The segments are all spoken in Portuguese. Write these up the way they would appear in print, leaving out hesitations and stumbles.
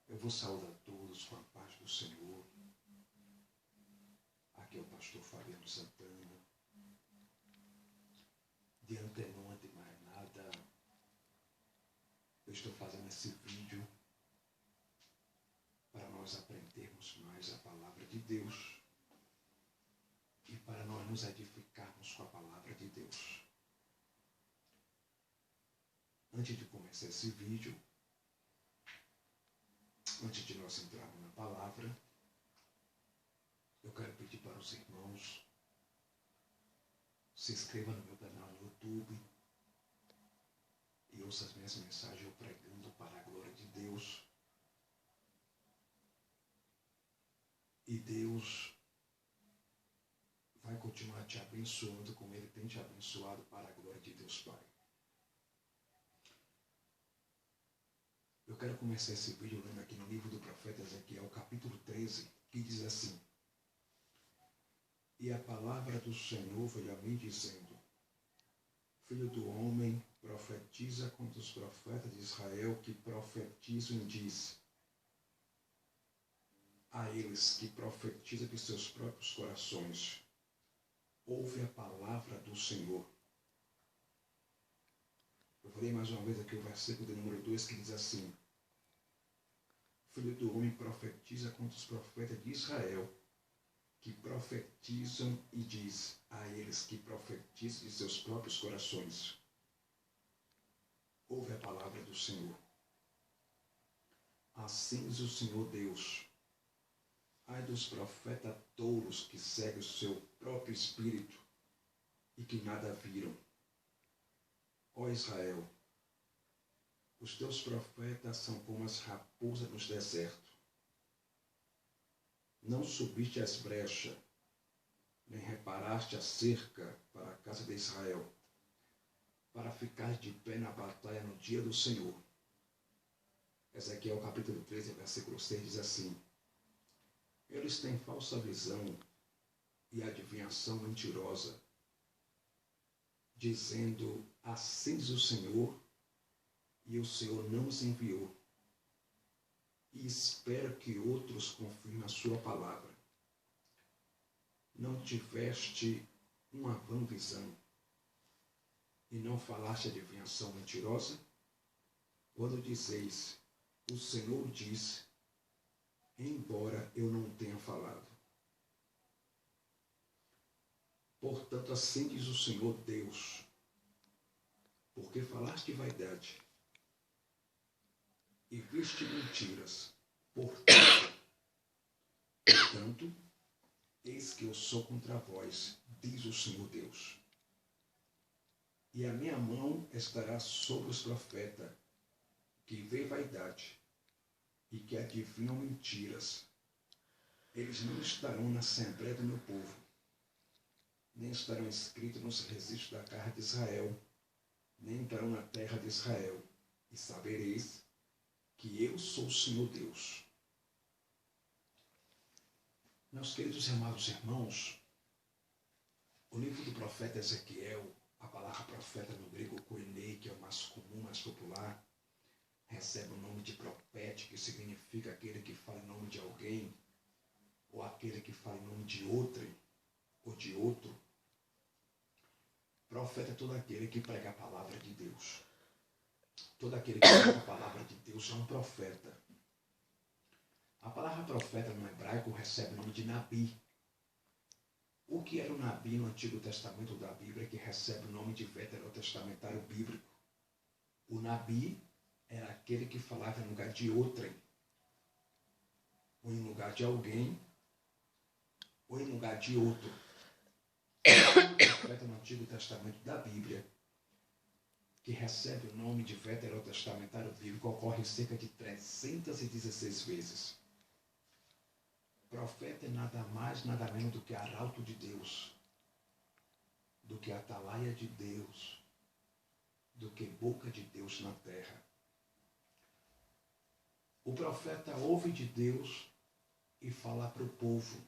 Eu vou saudar todos com a paz do Senhor. Aqui é o pastor Fabiano Santana. De antemão, antes de mais nada, eu estou fazendo esse vídeo para nós aprendermos mais a palavra de Deus e para nós nos edificarmos com a palavra de Deus. Antes de começar esse vídeo, antes de nós entrarmos na palavra, eu quero pedir para os irmãos se inscrevam no meu canal no YouTube e ouçam as minhas mensagens eu pregando para a glória de Deus. E Deus vai continuar te abençoando como Ele tem te abençoado para a glória de Deus Pai. Eu quero começar esse vídeo lendo aqui no livro do profeta Ezequiel, capítulo 13, que diz assim: E a palavra do Senhor veio a mim dizendo: Filho do homem, profetiza contra os profetas de Israel que profetizam e diz a eles que profetizam de seus próprios corações: ouve a palavra do Senhor. Eu vou ler mais uma vez aqui o versículo de número 2 que diz assim: Filho do homem, profetiza contra os profetas de Israel que profetizam e diz a eles que profetizam de seus próprios corações: ouve a palavra do Senhor. Assim diz o Senhor Deus: ai dos profetas tolos que seguem o seu próprio espírito e que nada viram. Ó Israel, os teus profetas são como as raposas nos desertos. Não subiste as brechas, nem reparaste a cerca para a casa de Israel, para ficar de pé na batalha no dia do Senhor. Ezequiel capítulo 13, versículo 6 diz assim: eles têm falsa visão e adivinhação mentirosa, dizendo, assim diz o Senhor, e o Senhor não os enviou, e espera que outros confirmem a sua palavra. Não tiveste uma vã visão, e não falaste adivinhação mentirosa? Quando dizeis, o Senhor diz, embora eu não tenha falado. Portanto, assim diz o Senhor Deus, porque falaste vaidade e viste mentiras. Portanto, eis que eu sou contra vós, diz o Senhor Deus. E a minha mão estará sobre os profetas que veem vaidade e que adivinham mentiras. Eles não estarão na assembleia do meu povo, nem estarão escritos nos registros da casa de Israel, nem entrarão na terra de Israel. E sabereis que eu sou o Senhor Deus. Meus queridos e amados irmãos, o livro do profeta Ezequiel, a palavra profeta no grego koinei, que é o mais comum, mais popular, recebe o nome de profeta, que significa aquele que fala em nome de alguém, ou aquele que fala em nome de outrem, ou de outro. Profeta é todo aquele que prega a palavra de Deus. Todo aquele que prega a palavra de Deus é um profeta. A palavra profeta no hebraico recebe o nome de Nabi. O que era o Nabi no Antigo Testamento da Bíblia, que recebe o nome de veterotestamentário bíblico? O Nabi era aquele que falava em lugar de outrem, ou em lugar de alguém, ou em lugar de outro. O profeta no Antigo Testamento da Bíblia, que recebe o nome de veterotestamentário bíblico, ocorre cerca de 316 vezes. Profeta é nada mais, nada menos do que arauto de Deus, do que atalaia de Deus, do que boca de Deus na terra. O profeta ouve de Deus e fala para o povo.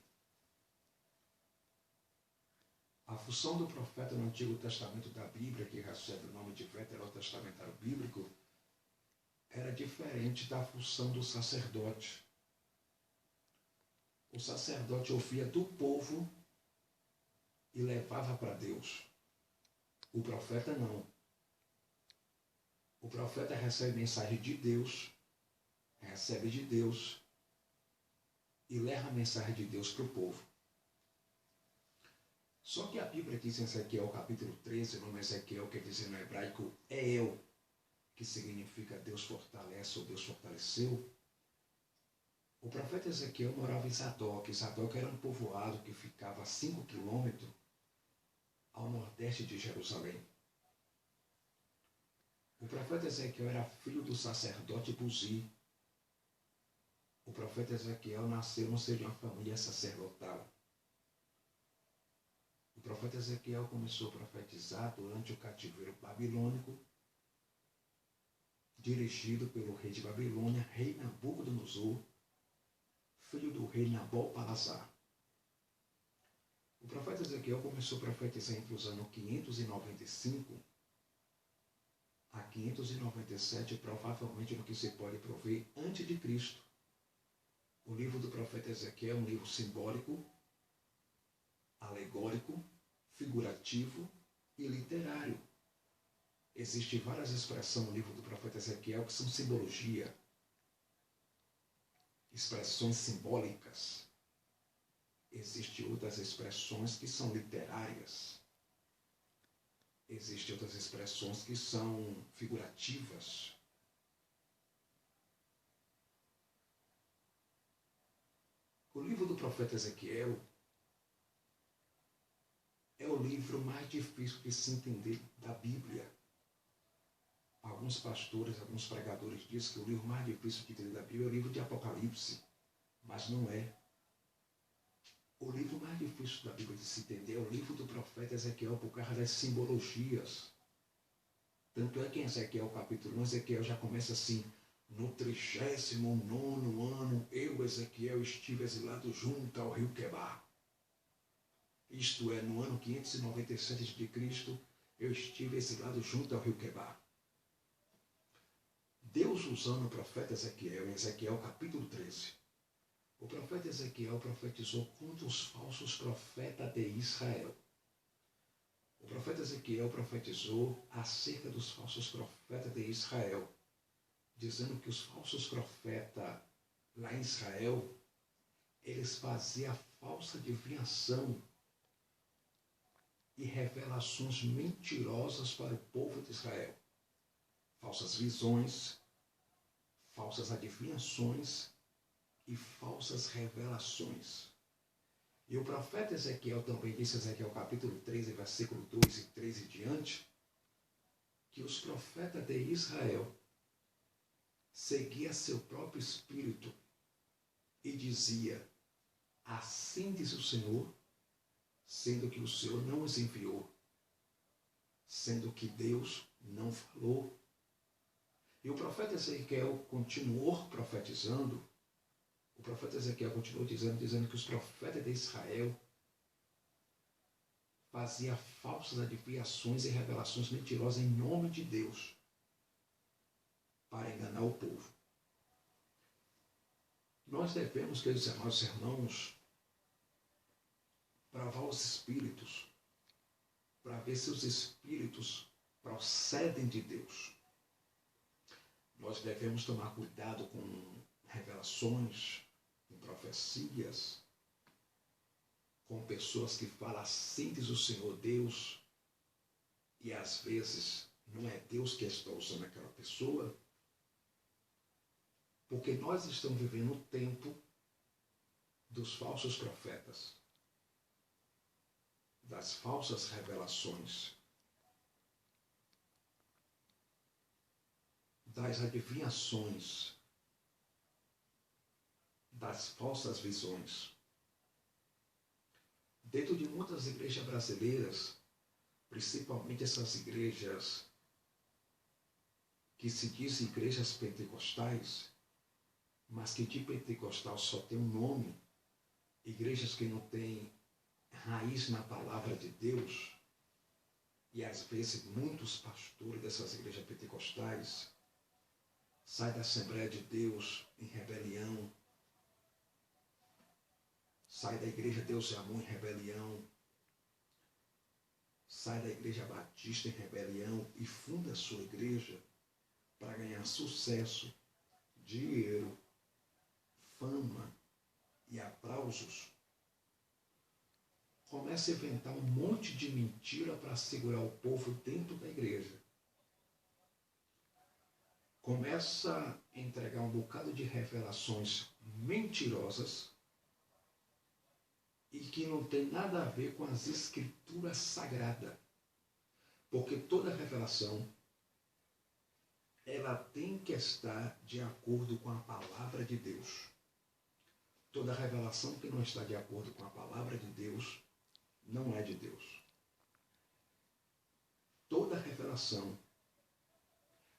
A função do profeta no Antigo Testamento da Bíblia, que recebe o nome de veterotestamentário bíblico, era diferente da função do sacerdote. O sacerdote ouvia do povo e levava para Deus. O profeta não. O profeta recebe mensagem de Deus, recebe de Deus e leva a mensagem de Deus para o povo. Só que a Bíblia diz em Ezequiel capítulo 13, o nome Ezequiel quer dizer no hebraico El, que significa Deus fortalece ou Deus fortaleceu. O profeta Ezequiel morava em Zadok. Zadok era um povoado que ficava a 5 quilômetros ao nordeste de Jerusalém. O profeta Ezequiel era filho do sacerdote Buzi. O profeta Ezequiel nasceu no seio de uma família sacerdotal. O profeta Ezequiel começou a profetizar durante o cativeiro babilônico, dirigido pelo rei de Babilônia, rei Nabucodonosor, filho do rei Nabal-Palassar. O profeta Ezequiel começou a profetizar entre os anos 595 a 597, provavelmente no que se pode prover antes de Cristo. O livro do profeta Ezequiel é um livro simbólico, alegórico, figurativo e literário. Existem várias expressões no livro do profeta Ezequiel que são simbologia, expressões simbólicas. Existem outras expressões que são literárias. Existem outras expressões que são figurativas. O livro do profeta Ezequiel é o livro mais difícil de se entender da Bíblia. Alguns pastores, alguns pregadores dizem que o livro mais difícil de entender da Bíblia é o livro de Apocalipse, mas não é. O livro mais difícil da Bíblia de se entender é o livro do profeta Ezequiel por causa das simbologias. Tanto é que em Ezequiel capítulo 1, Ezequiel já começa assim: no 39º ano, eu, Ezequiel, estive exilado junto ao rio Quebar. Isto é, no ano 597 a.C., eu estive exilado junto ao rio Quebar. Deus usando o profeta Ezequiel, em Ezequiel capítulo 13. O profeta Ezequiel profetizou contra os falsos profetas de Israel. O profeta Ezequiel profetizou acerca dos falsos profetas de Israel, dizendo que os falsos profetas lá em Israel, eles faziam falsa adivinhação e revelações mentirosas para o povo de Israel. Falsas visões, falsas adivinhações e falsas revelações. E o profeta Ezequiel também disse, Ezequiel capítulo 13, versículo 2 e 3 e diante, que os profetas de Israel seguiam seu próprio espírito e dizia: assim diz o Senhor, sendo que o Senhor não os enviou, sendo que Deus não falou. E o profeta Ezequiel continuou profetizando. O profeta Ezequiel continuou dizendo que os profetas de Israel faziam falsas adivinhações e revelações mentirosas em nome de Deus para enganar o povo. Nós devemos, queridos irmãos, provar os espíritos para ver se os espíritos procedem de Deus. Nós devemos tomar cuidado com revelações, com profecias, com pessoas que falam assim diz o Senhor Deus, e às vezes não é Deus que está usando aquela pessoa, porque nós estamos vivendo o tempo dos falsos profetas, das falsas revelações, das adivinhações, das falsas visões. Dentro de muitas igrejas brasileiras, principalmente essas igrejas que se dizem igrejas pentecostais, mas que de pentecostal só tem um nome, igrejas que não têm raiz na palavra de Deus, e às vezes muitos pastores dessas igrejas pentecostais sai da Assembleia de Deus em rebelião, sai da Igreja Deus e Amor em rebelião, sai da Igreja Batista em rebelião e funda a sua igreja para ganhar sucesso, dinheiro, fama e aplausos, começa a inventar um monte de mentira para segurar o povo dentro da igreja. Começa a entregar um bocado de revelações mentirosas e que não tem nada a ver com as escrituras sagradas. Porque toda revelação, ela tem que estar de acordo com a palavra de Deus. Toda revelação que não está de acordo com a palavra de Deus, não é de Deus. Toda revelação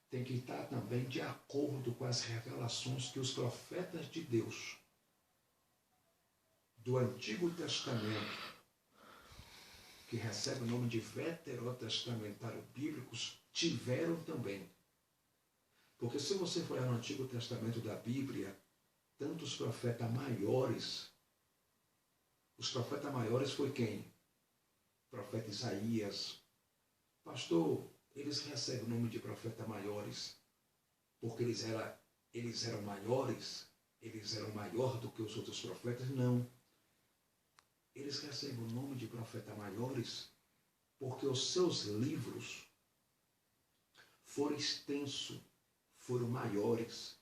tem que estar também de acordo com as revelações que os profetas de Deus do Antigo Testamento, que recebe o nome de veterotestamentários bíblicos, tiveram também. Porque se você for no Antigo Testamento da Bíblia, tantos profetas maiores, os profetas maiores foi quem? O profeta Isaías. Pastor, eles recebem o nome de profetas maiores porque eles eram maiores, eles eram maior do que os outros profetas? Não. Eles recebem o nome de profetas maiores porque os seus livros foram extensos, foram maiores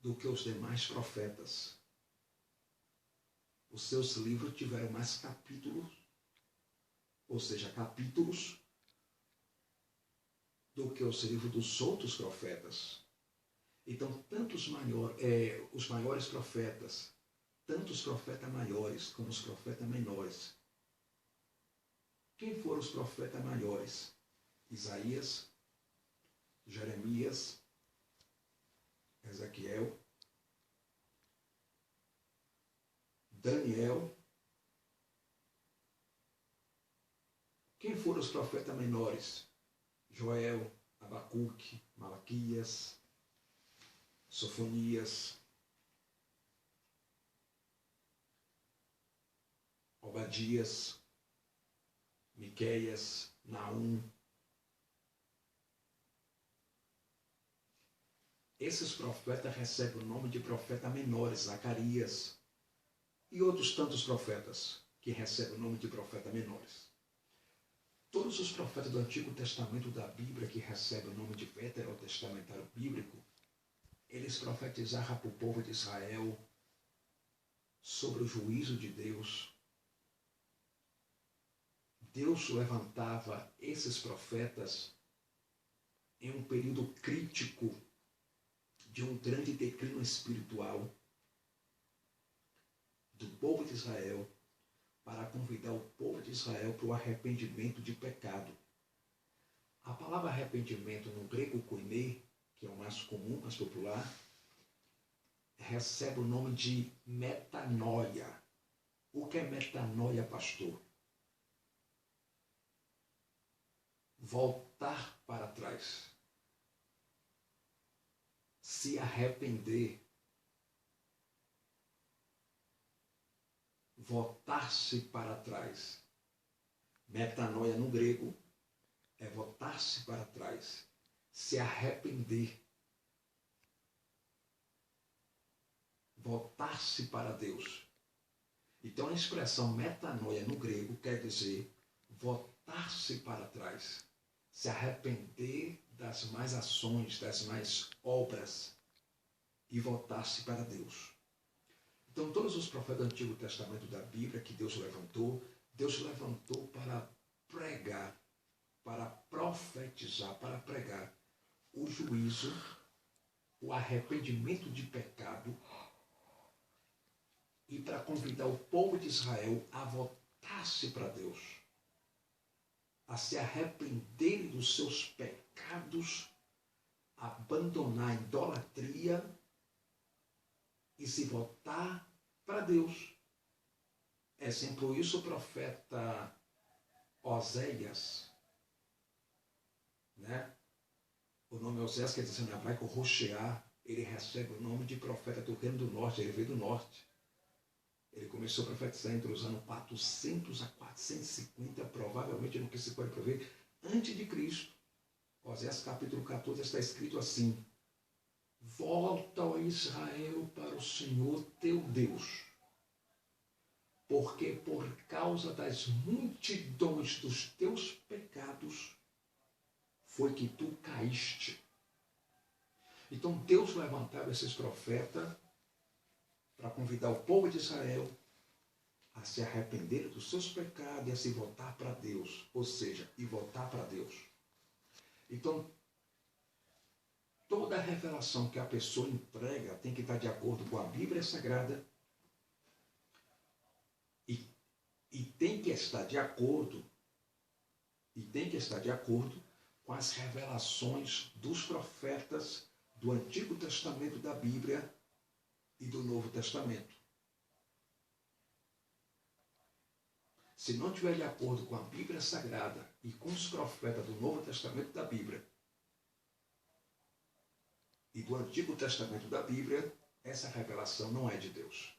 do que os demais profetas. Os seus livros tiveram mais capítulos, ou seja, capítulos, do que os livros dos outros profetas. Então, tanto os maiores profetas, tanto os profetas maiores como os profetas menores. Quem foram os profetas maiores? Isaías, Jeremias, Ezequiel, Daniel. Quem foram os profetas menores? Joel, Abacuque, Malaquias, Sofonias, Obadias, Miqueias, Naum. Esses profetas recebem o nome de profetas menores, Zacarias, e outros tantos profetas que recebem o nome de profetas menores. Todos os profetas do Antigo Testamento da Bíblia que recebem o nome de veterotestamentário bíblico, eles profetizaram para o povo de Israel sobre o juízo de Deus. Deus levantava esses profetas em um período crítico de um grande declínio espiritual do povo de Israel, para convidar o povo de Israel para o arrependimento de pecado. A palavra arrependimento no grego koiné, que é o mais comum, mais popular, recebe o nome de metanoia. O que é metanoia, pastor? Voltar para trás. Se arrepender. Voltar-se para trás. Metanoia no grego é voltar-se para trás, se arrepender, voltar-se para Deus. Então a expressão metanoia no grego quer dizer voltar-se para trás, se arrepender das más ações, das más obras e voltar-se para Deus. Então, todos os profetas do Antigo Testamento da Bíblia que Deus levantou para pregar, para profetizar, para pregar o juízo, o arrependimento de pecado e para convidar o povo de Israel a voltar-se para Deus, a se arrepender dos seus pecados, abandonar a idolatria e se voltar para Deus. Exemplo isso o profeta Oséias, né? O nome Oséias quer dizer em hebraico rochear. Ele recebe o nome de profeta do reino do norte. Ele veio do norte. Ele começou a profetizar entre os anos 400 a 450, provavelmente no que se pode prever, antes de Cristo. Oséias capítulo 14 está escrito assim: volta, ó Israel, para o Senhor teu Deus, porque por causa das multidões dos teus pecados foi que tu caíste. Então Deus levantava esses profetas para convidar o povo de Israel a se arrepender dos seus pecados e a se voltar para Deus, ou seja, e voltar para Deus. Então, toda a revelação que a pessoa entrega tem que estar de acordo com a Bíblia Sagrada e tem que estar de acordo com as revelações dos profetas do Antigo Testamento da Bíblia e do Novo Testamento. Se não estiver de acordo com a Bíblia Sagrada e com os profetas do Novo Testamento da Bíblia e do Antigo Testamento da Bíblia, essa revelação não é de Deus.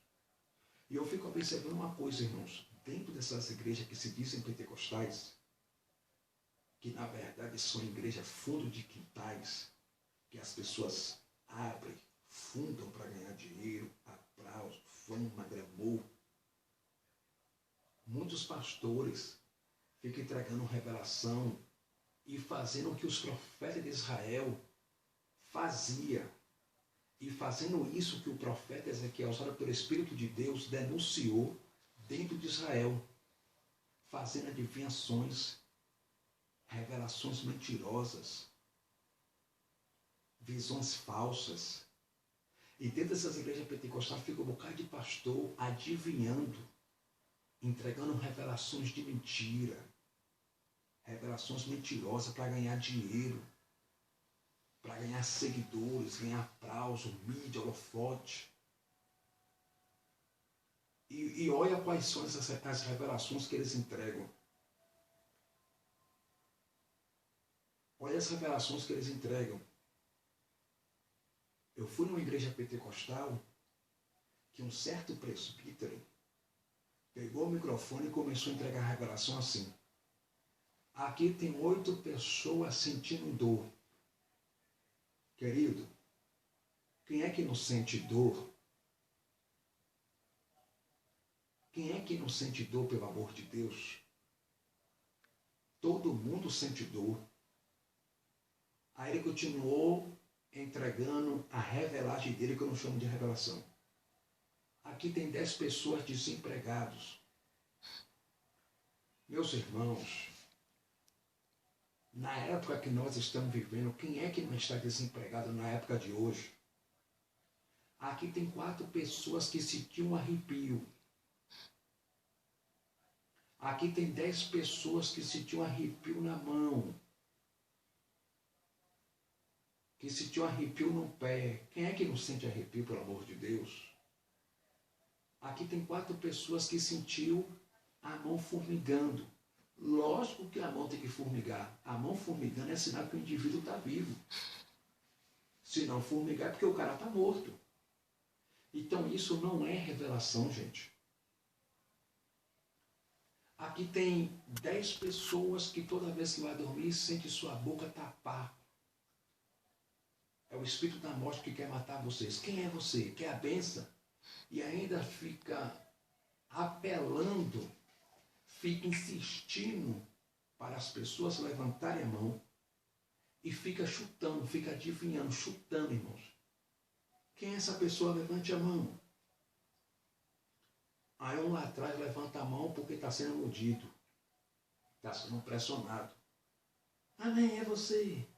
E eu fico observando uma coisa, irmãos, dentro dessas igrejas que se dizem pentecostais, que na verdade são igrejas fundo de quintais, que as pessoas abrem, fundam para ganhar dinheiro, aplauso, fama, glamour. Muitos pastores ficam entregando revelação e fazendo o que os profetas de Israel faziam. E fazendo isso que o profeta Ezequiel, usado pelo Espírito de Deus, denunciou dentro de Israel. Fazendo adivinhações, revelações mentirosas, visões falsas. E dentro dessas igrejas pentecostais fica um bocado de pastor adivinhando, entregando revelações de mentira, revelações mentirosas para ganhar dinheiro, para ganhar seguidores, ganhar aplauso, mídia, holofote. E olha quais são as revelações que eles entregam. Olha as revelações que eles entregam. Eu fui numa igreja pentecostal que um certo presbítero pegou o microfone e começou a entregar a revelação assim: aqui tem 8 pessoas sentindo dor. Querido, quem é que não sente dor? Quem é que não sente dor, pelo amor de Deus? Todo mundo sente dor. Aí ele continuou entregando a revelagem dele, que eu não chamo de revelação. Aqui tem 10 pessoas desempregados. Meus irmãos, na época que nós estamos vivendo, quem é que não está desempregado na época de hoje? Aqui tem 4 pessoas que sentiam um arrepio. Aqui tem 10 pessoas que sentiam um arrepio na mão. Que sentiu arrepio no pé. Quem é que não sente arrepio, pelo amor de Deus? Aqui tem 4 pessoas que sentiu a mão formigando. Lógico que a mão tem que formigar. A mão formigando é sinal que o indivíduo está vivo. Se não formigar é porque o cara está morto. Então isso não é revelação, gente. Aqui tem 10 pessoas que toda vez que vai dormir sente sua boca tapar. É o espírito da morte que quer matar vocês. Quem é você? Quer a benção? E ainda fica apelando, fica insistindo para as pessoas levantarem a mão e fica chutando, fica adivinhando, chutando, irmãos. Quem é essa pessoa? Levante a mão. Aí um lá atrás levanta a mão porque está sendo iludido, está sendo pressionado. Amém, é você.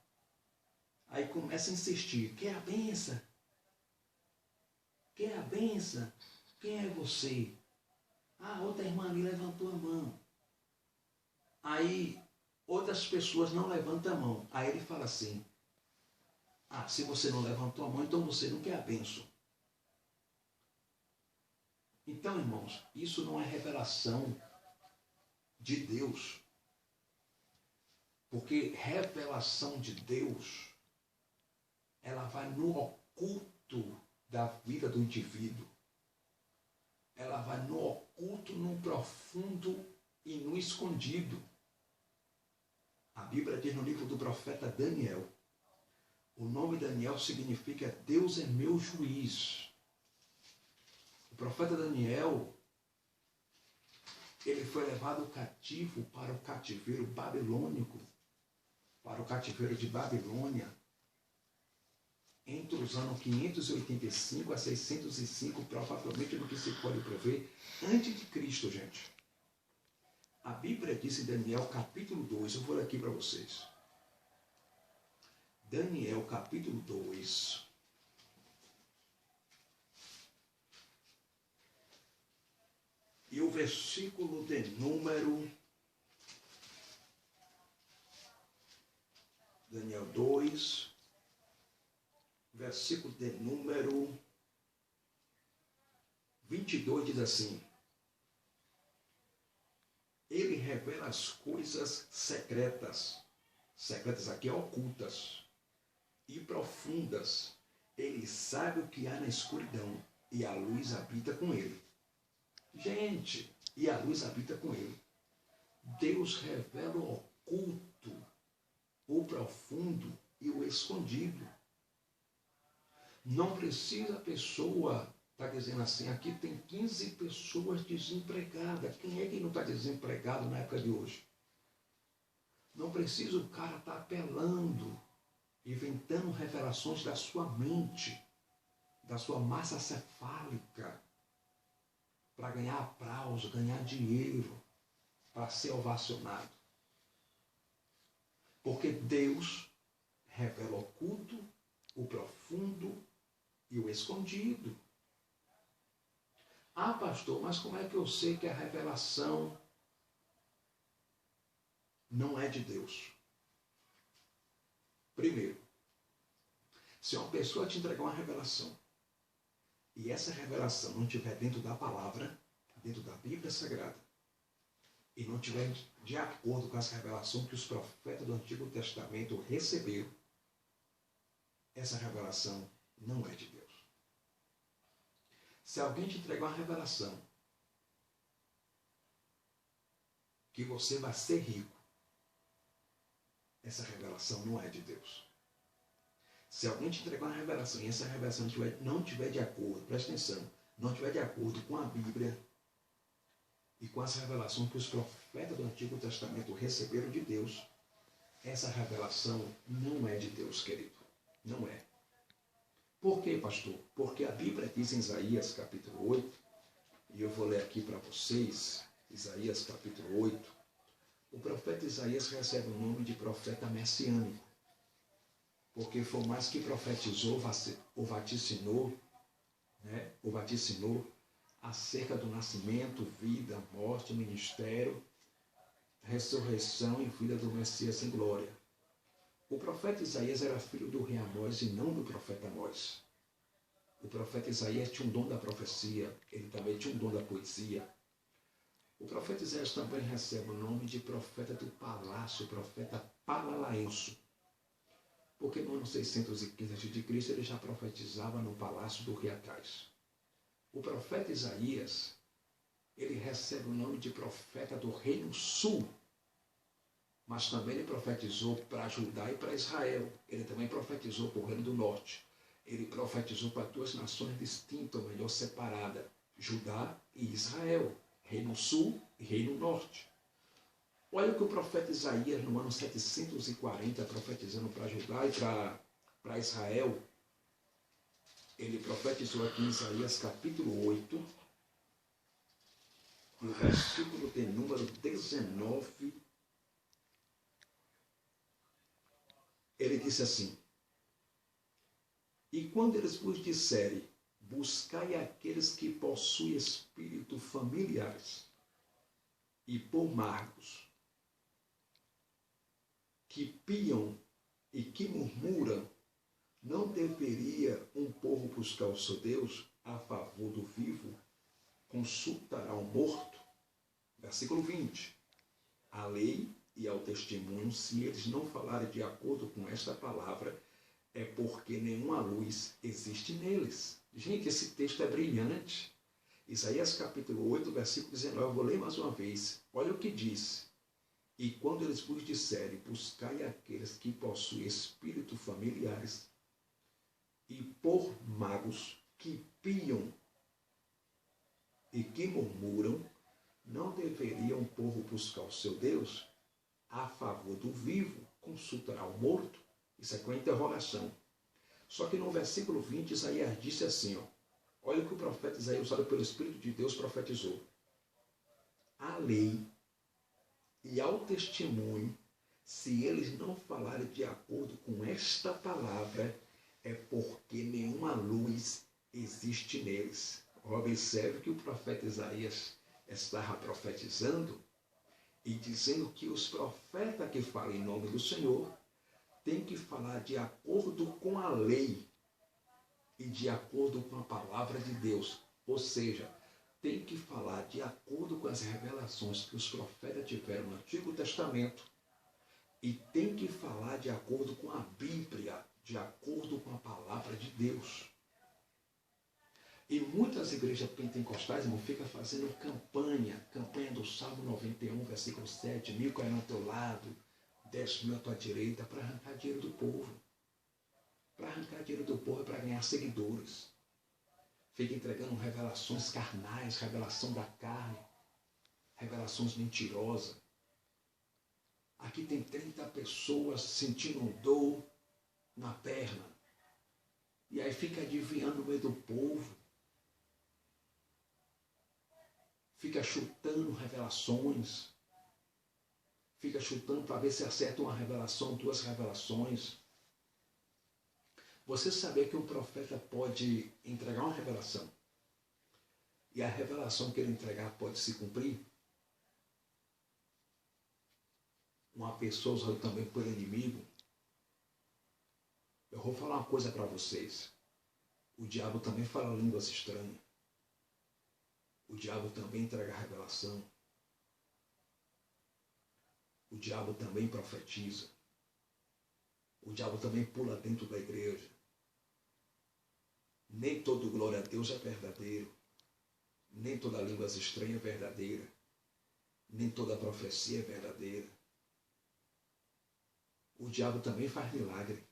Aí começa a insistir. Quer a benção? Quer a benção? Quem é você? Ah, outra irmã ali levantou a mão. Aí outras pessoas não levantam a mão. Aí ele fala assim: ah, se você não levantou a mão, então você não quer a benção. Então, irmãos, isso não é revelação de Deus. Porque revelação de Deus ela vai no oculto da vida do indivíduo. Ela vai no oculto, no profundo e no escondido. A Bíblia diz no livro do profeta Daniel. O nome Daniel significa Deus é meu juiz. O profeta Daniel, ele foi levado cativo para o cativeiro babilônico, para o cativeiro de Babilônia, entre os anos 585 a 605, provavelmente no que se pode prever, antes de Cristo, gente. A Bíblia diz em Daniel capítulo 2, eu vou ler aqui para vocês. Daniel capítulo 2. E o versículo de número... Daniel 2, versículo de número 22 diz assim: ele revela as coisas secretas, secretas aqui ocultas, e profundas. Ele sabe o que há na escuridão, e a luz habita com ele. Gente, e a luz habita com ele. Deus revela o oculto, o profundo e o escondido. Não precisa a pessoa estar dizendo assim, aqui tem 15 pessoas desempregadas. Quem é que não está desempregado na época de hoje? Não precisa o cara estar apelando, inventando revelações da sua mente, da sua massa cefálica, para ganhar aplauso, ganhar dinheiro, para ser ovacionado. Porque Deus revela o oculto, o profundo e o escondido. Ah, pastor, mas como é que eu sei que a revelação não é de Deus? Primeiro, se uma pessoa te entregar uma revelação e essa revelação não estiver dentro da palavra, dentro da Bíblia Sagrada, e não estiver de acordo com as revelações que os profetas do Antigo Testamento receberam, essa revelação não é de Deus. Se alguém te entregar uma revelação que você vai ser rico, essa revelação não é de Deus. Se alguém te entregar uma revelação e essa revelação não estiver de acordo, presta atenção, não estiver de acordo com a Bíblia e com as revelações que os profetas do Antigo Testamento receberam de Deus, essa revelação não é de Deus, querido. Não é. Por quê, pastor? Porque a Bíblia diz em Isaías capítulo 8, e eu vou ler aqui para vocês, Isaías capítulo 8, o profeta Isaías recebe o nome de profeta messiânico, porque foi mais que profetizou, ou vaticinou acerca do nascimento, vida, morte, ministério, ressurreição e vida do Messias em glória. O profeta Isaías era filho do rei Amós e não do profeta Amós. O profeta Isaías tinha um dom da profecia, ele também tinha um dom da poesia. O profeta Isaías também recebe o nome de profeta do palácio, profeta palalaenso. Porque no ano 615 a.C. ele já profetizava no palácio do rei Acais. O profeta Isaías, ele recebe o nome de profeta do reino sul. Mas também ele profetizou para Judá e para Israel. Ele também profetizou para o reino do norte. Ele profetizou para duas nações distintas, ou melhor, separadas. Judá e Israel. Reino sul e reino norte. Olha o que o profeta Isaías, no ano 740, profetizando para Judá e para Israel, ele profetizou aqui em Isaías capítulo 8, no versículo de número 19, ele disse assim: e quando eles vos disserem, buscai aqueles que possuem espírito familiares e pomargos, que piam e que murmuram, não deveria um povo buscar o seu Deus a favor do vivo? Consultará o morto. Versículo 20. A lei e ao testemunho, se eles não falarem de acordo com esta palavra, é porque nenhuma luz existe neles. Gente, esse texto é brilhante. Isaías capítulo 8, versículo 19. Eu vou ler mais uma vez. Olha o que diz. E quando eles vos disserem, buscai aqueles que possuem espírito familiares, e por magos que piam e que murmuram, não deveriam o povo buscar o seu Deus? A favor do vivo, consultará o morto? Isso aqui é uma interrogação. Só que no versículo 20, Isaías disse assim, ó, olha o que o profeta Isaías, usado pelo Espírito de Deus, profetizou. A lei e ao testemunho, se eles não falarem de acordo com esta palavra, é porque nenhuma luz existe neles. Observe que o profeta Isaías estava profetizando e dizendo que os profetas que falam em nome do Senhor têm que falar de acordo com a lei e de acordo com a palavra de Deus. Ou seja, tem que falar de acordo com as revelações que os profetas tiveram no Antigo Testamento e tem que falar de acordo com a Bíblia, de acordo com a palavra de Deus. E muitas igrejas pentecostais, irmão, ficam fazendo campanha do Salmo 91, versículo 7, 1.000 cairão ao teu lado, 10.000 à tua direita, para arrancar dinheiro do povo. Para arrancar dinheiro do povo é para ganhar seguidores. Fica entregando revelações carnais, revelação da carne, revelações mentirosas. Aqui tem 30 pessoas sentindo dor na perna. E aí fica adivinhando no meio do povo. Fica chutando revelações. Fica chutando para ver se acerta uma revelação, duas revelações. Você sabia que um profeta pode entregar uma revelação e a revelação que ele entregar pode se cumprir? Uma pessoa usada também por inimigo. Eu vou falar uma coisa para vocês. O diabo também fala línguas estranhas. O diabo também entrega revelação. O diabo também profetiza. O diabo também pula dentro da igreja. Nem todo glória a Deus é verdadeiro. Nem toda língua estranha é verdadeira. Nem toda profecia é verdadeira. O diabo também faz milagre.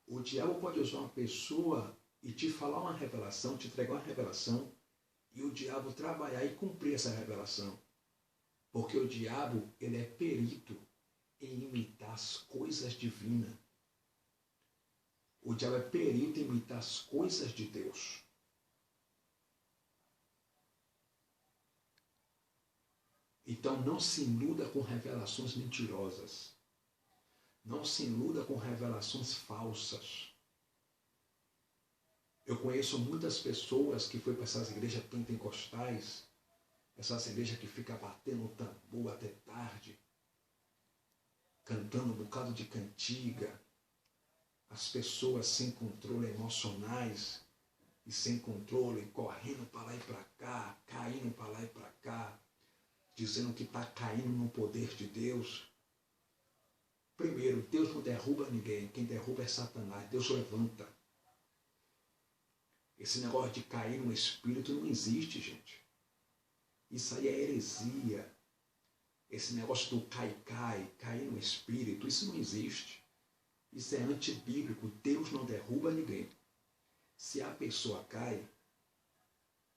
O diabo pode usar uma pessoa e te falar uma revelação, te entregar uma revelação, e o diabo trabalhar e cumprir essa revelação. Porque o diabo, ele é perito em imitar as coisas divinas. O diabo é perito em imitar as coisas de Deus. Então não se iluda com revelações mentirosas. Não se iluda com revelações falsas. Eu conheço muitas pessoas que foram para essas igrejas pentecostais, essas igrejas que ficam batendo tambor até tarde, cantando um bocado de cantiga, as pessoas sem controle emocionais e sem controle, correndo para lá e para cá, caindo para lá e para cá, dizendo que está caindo no poder de Deus. Primeiro, Deus não derruba ninguém, quem derruba é Satanás, Deus levanta. Esse negócio de cair no espírito não existe, gente. Isso aí é heresia. Esse negócio do cair no espírito, isso não existe. Isso é antibíblico. Deus não derruba ninguém. Se a pessoa cai,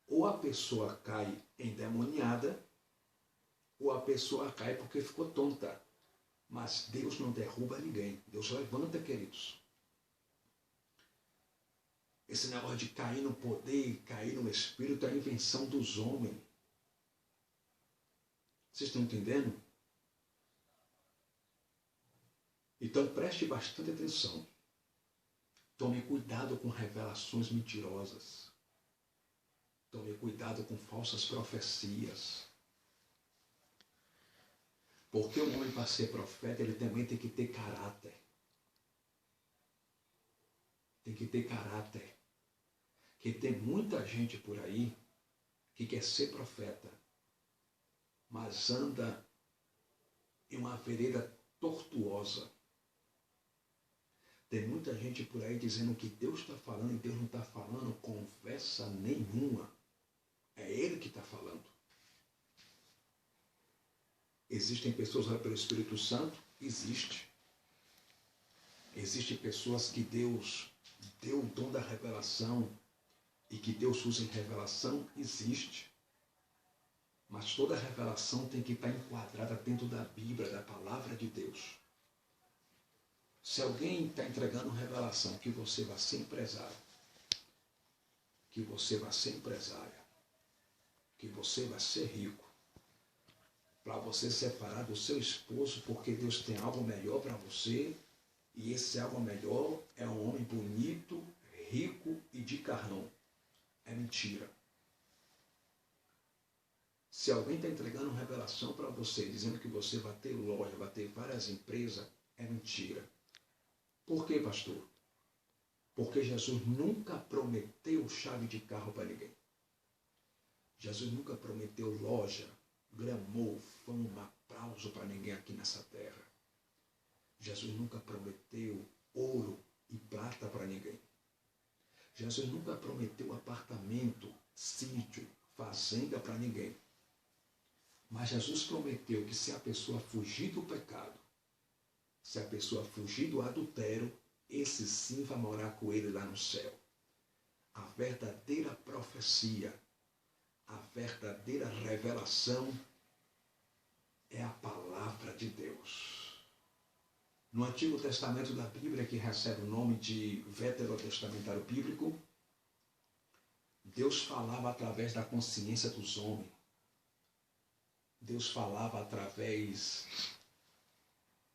ou a pessoa cai endemoniada, ou a pessoa cai porque ficou tonta. Mas Deus não derruba ninguém. Deus levanta, queridos. Esse negócio de cair no poder, cair no espírito, é a invenção dos homens. Vocês estão entendendo? Então preste bastante atenção. Tome cuidado com revelações mentirosas. Tome cuidado com falsas profecias. Porque o homem, para ser profeta, ele também tem que ter caráter. Tem que ter caráter. Que tem muita gente por aí que quer ser profeta, mas anda em uma vereda tortuosa. Tem muita gente por aí dizendo que Deus está falando e Deus não está falando conversa nenhuma. É Ele que está falando. Existem pessoas lá pelo Espírito Santo? Existe. Existem pessoas que Deus deu o dom da revelação e que Deus usa em revelação? Existe. Mas toda revelação tem que estar enquadrada dentro da Bíblia, da palavra de Deus. Se alguém está entregando revelação que você vai ser empresário, que você vai ser empresária, que você vai ser rico, para você separar do seu esposo, porque Deus tem algo melhor para você, e esse algo melhor é um homem bonito, rico e de carrão. É mentira. Se alguém está entregando revelação para você, dizendo que você vai ter loja, vai ter várias empresas, é mentira. Por quê, pastor? Porque Jesus nunca prometeu chave de carro para ninguém. Jesus nunca prometeu loja, glamour, fama, aplauso para ninguém aqui nessa terra. Jesus nunca prometeu ouro e prata para ninguém. Jesus nunca prometeu apartamento, sítio, fazenda para ninguém. Mas Jesus prometeu que se a pessoa fugir do pecado, se a pessoa fugir do adultério, esse sim vai morar com ele lá no céu. A verdadeira profecia, a verdadeira revelação é a palavra de Deus. No Antigo Testamento da Bíblia, que recebe o nome de Veterotestamentário Bíblico, Deus falava através da consciência dos homens. Deus falava através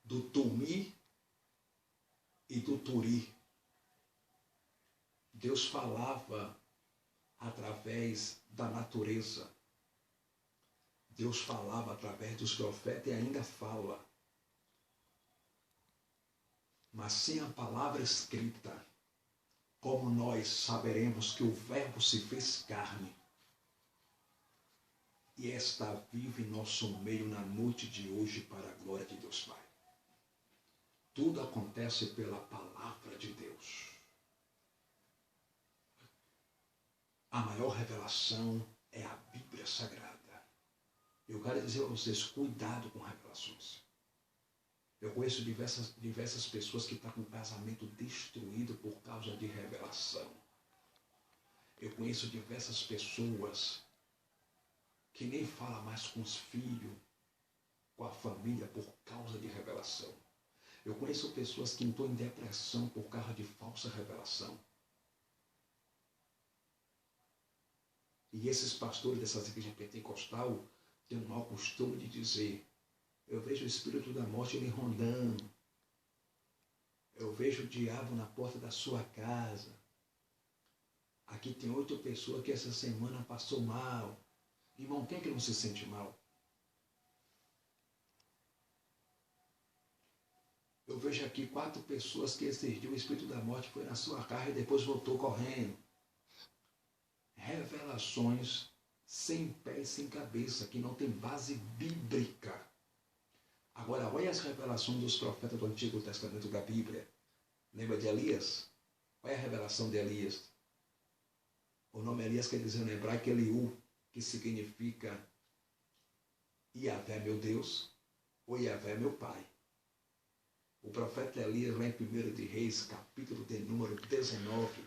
do Tumi e do Turi. Deus falava através da natureza. Deus falava através dos profetas e ainda fala. Mas sem a palavra escrita, como nós saberemos que o Verbo se fez carne e está vivo em nosso meio na noite de hoje para a glória de Deus Pai. Tudo acontece pela palavra de Deus. A maior revelação é a Bíblia Sagrada. Eu quero dizer a vocês, cuidado com revelações. Eu conheço diversas pessoas que estão com o casamento destruído por causa de revelação. Eu conheço diversas pessoas que nem falam mais com os filhos, com a família, por causa de revelação. Eu conheço pessoas que estão em depressão por causa de falsa revelação. E esses pastores dessas igrejas pentecostais têm um mau costume de dizer: eu vejo o espírito da morte me rondando. Eu vejo o diabo na porta da sua casa. Aqui tem 8 pessoas que essa semana passou mal. Irmão, quem é que não se sente mal? Eu vejo aqui 4 pessoas que esses dias o espírito da morte foi na sua casa e depois voltou correndo. Revelações sem pé e sem cabeça, que não tem base bíblica. Agora, olha as revelações dos profetas do Antigo Testamento da Bíblia. Lembra de Elias? Olha a revelação de Elias. O nome Elias quer dizer no hebraico Eliú, que significa Iavé meu Deus ou Iavé meu Pai. O profeta Elias, lá em 1 de Reis, capítulo de número 19,